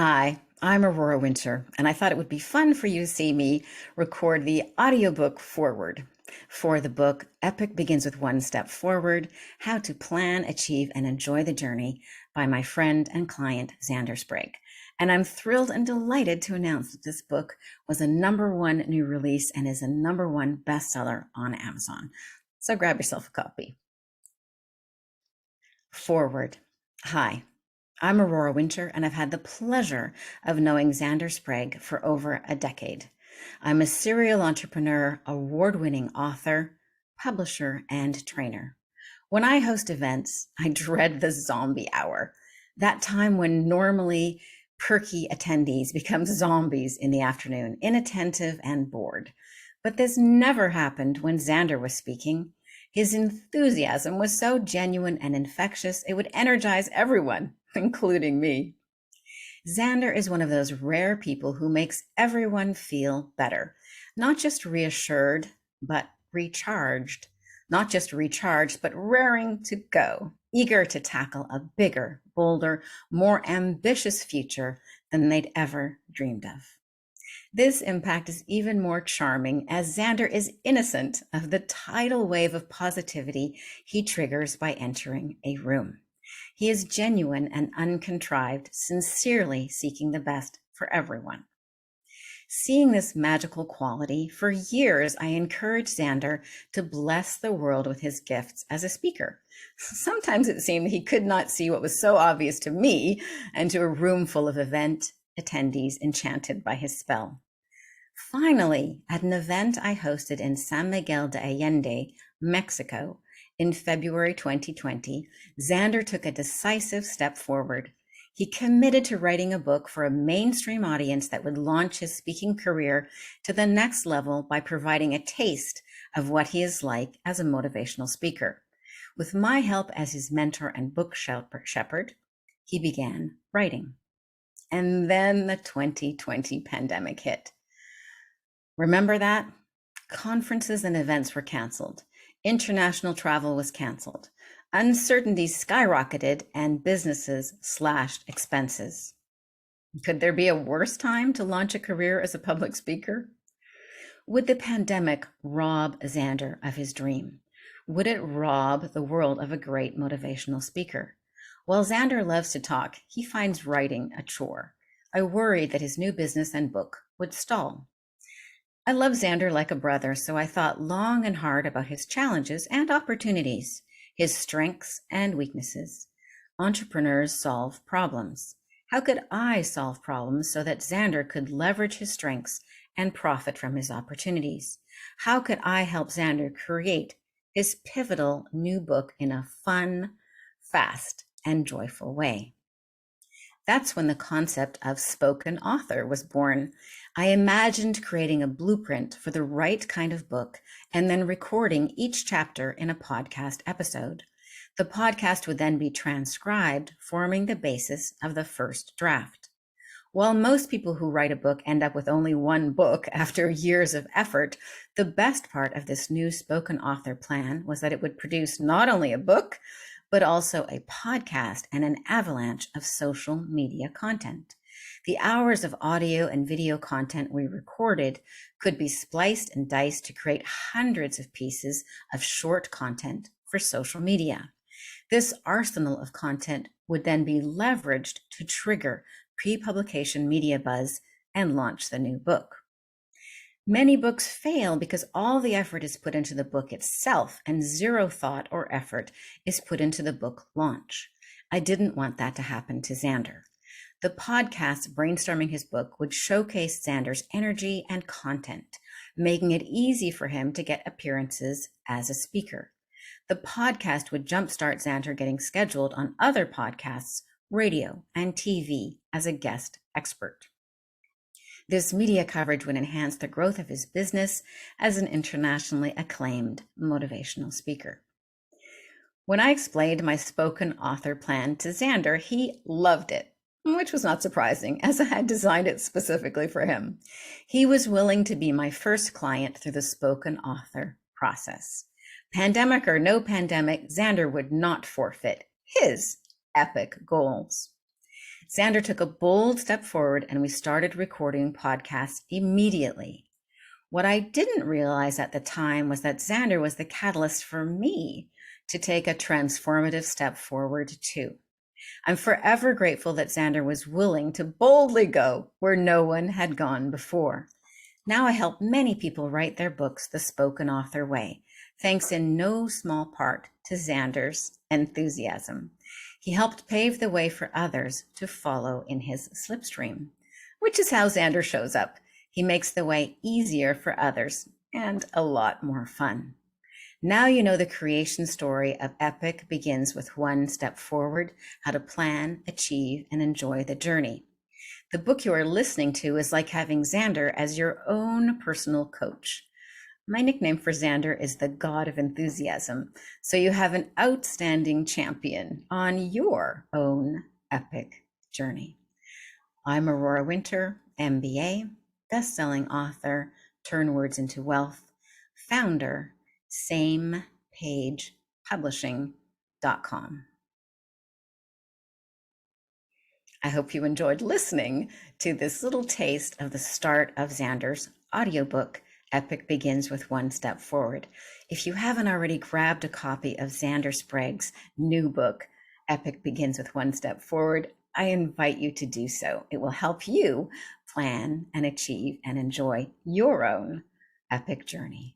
Hi, I'm Aurora Winter, and I thought it would be fun for you to see me record the audiobook forward for the book Epic Begins with One Step Forward: How to Plan, Achieve, and Enjoy the Journey by my friend and client, Zander Sprague. And I'm thrilled and delighted to announce that this book was a #1 new release and is a #1 bestseller on Amazon. So grab yourself a copy. Forward. Hi. I'm Aurora Winter, and I've had the pleasure of knowing Zander Sprague for over a decade. I'm a serial entrepreneur, award-winning author, publisher, and trainer. When I host events, I dread the zombie hour, that time when normally perky attendees become zombies in the afternoon, inattentive and bored. But this never happened when Zander was speaking. His enthusiasm was so genuine and infectious, it would energize everyone, including me. Zander is one of those rare people who makes everyone feel better, not just reassured, but recharged. Not just recharged, but raring to go, eager to tackle a bigger, bolder, more ambitious future than they'd ever dreamed of. This impact is even more charming as Zander is innocent of the tidal wave of positivity he triggers by entering a room. He is genuine and uncontrived, sincerely seeking the best for everyone. Seeing this magical quality, for years I encouraged Zander to bless the world with his gifts as a speaker. Sometimes it seemed he could not see what was so obvious to me and to a room full of event attendees enchanted by his spell. Finally, at an event I hosted in San Miguel de Allende, Mexico, in February 2020, Zander took a decisive step forward. He committed to writing a book for a mainstream audience that would launch his speaking career to the next level by providing a taste of what he is like as a motivational speaker. With my help as his mentor and book shepherd, he began writing. And then the 2020 pandemic hit. Remember that? Conferences and events were canceled. International travel was canceled. Uncertainty skyrocketed and businesses slashed expenses. Could there be a worse time to launch a career as a public speaker? Would the pandemic rob Zander of his dream? Would it rob the world of a great motivational speaker? While Zander loves to talk, he finds writing a chore. I worried that his new business and book would stall. I love Zander like a brother, so I thought long and hard about his challenges and opportunities, his strengths and weaknesses. Entrepreneurs solve problems. How could I solve problems so that Zander could leverage his strengths and profit from his opportunities? How could I help Zander create his pivotal new book in a fun, fast, and joyful way? That's when the concept of spoken author was born. I imagined creating a blueprint for the right kind of book and then recording each chapter in a podcast episode. The podcast would then be transcribed, forming the basis of the first draft. While most people who write a book end up with only one book after years of effort, the best part of this new spoken author plan was that it would produce not only a book, but also a podcast and an avalanche of social media content. The hours of audio and video content we recorded could be spliced and diced to create hundreds of pieces of short content for social media. This arsenal of content would then be leveraged to trigger pre-publication media buzz and launch the new book. Many books fail because all the effort is put into the book itself and zero thought or effort is put into the book launch. I didn't want that to happen to Zander. The podcast brainstorming his book would showcase Zander's energy and content, making it easy for him to get appearances as a speaker. The podcast would jumpstart Zander getting scheduled on other podcasts, radio, and TV as a guest expert. This media coverage would enhance the growth of his business as an internationally acclaimed motivational speaker. When I explained my spoken author plan to Zander, he loved it, which was not surprising as I had designed it specifically for him. He was willing to be my first client through the spoken author process. Pandemic or no pandemic, Zander would not forfeit his epic goals. Zander took a bold step forward and we started recording podcasts immediately. What I didn't realize at the time was that Zander was the catalyst for me to take a transformative step forward too. I'm forever grateful that Zander was willing to boldly go where no one had gone before. Now I help many people write their books the spoken author way, thanks in no small part to Zander's enthusiasm. He helped pave the way for others to follow in his slipstream, which is how Zander shows up. He makes the way easier for others and a lot more fun. Now you know the creation story of Epic begins with one step forward, how to plan, achieve, and enjoy the journey. The book you are listening to is like having Zander as your own personal coach. My nickname for Zander is the God of Enthusiasm, so you have an outstanding champion on your own epic journey. I'm Aurora Winter, MBA, best-selling author, Turn Words into Wealth, founder, samepagepublishing.com. I hope you enjoyed listening to this little taste of the start of Zander's audiobook, Epic Begins with One Step Forward. If you haven't already grabbed a copy of Zander Sprague's new book, Epic Begins with One Step Forward, I invite you to do so. It will help you plan and achieve and enjoy your own epic journey.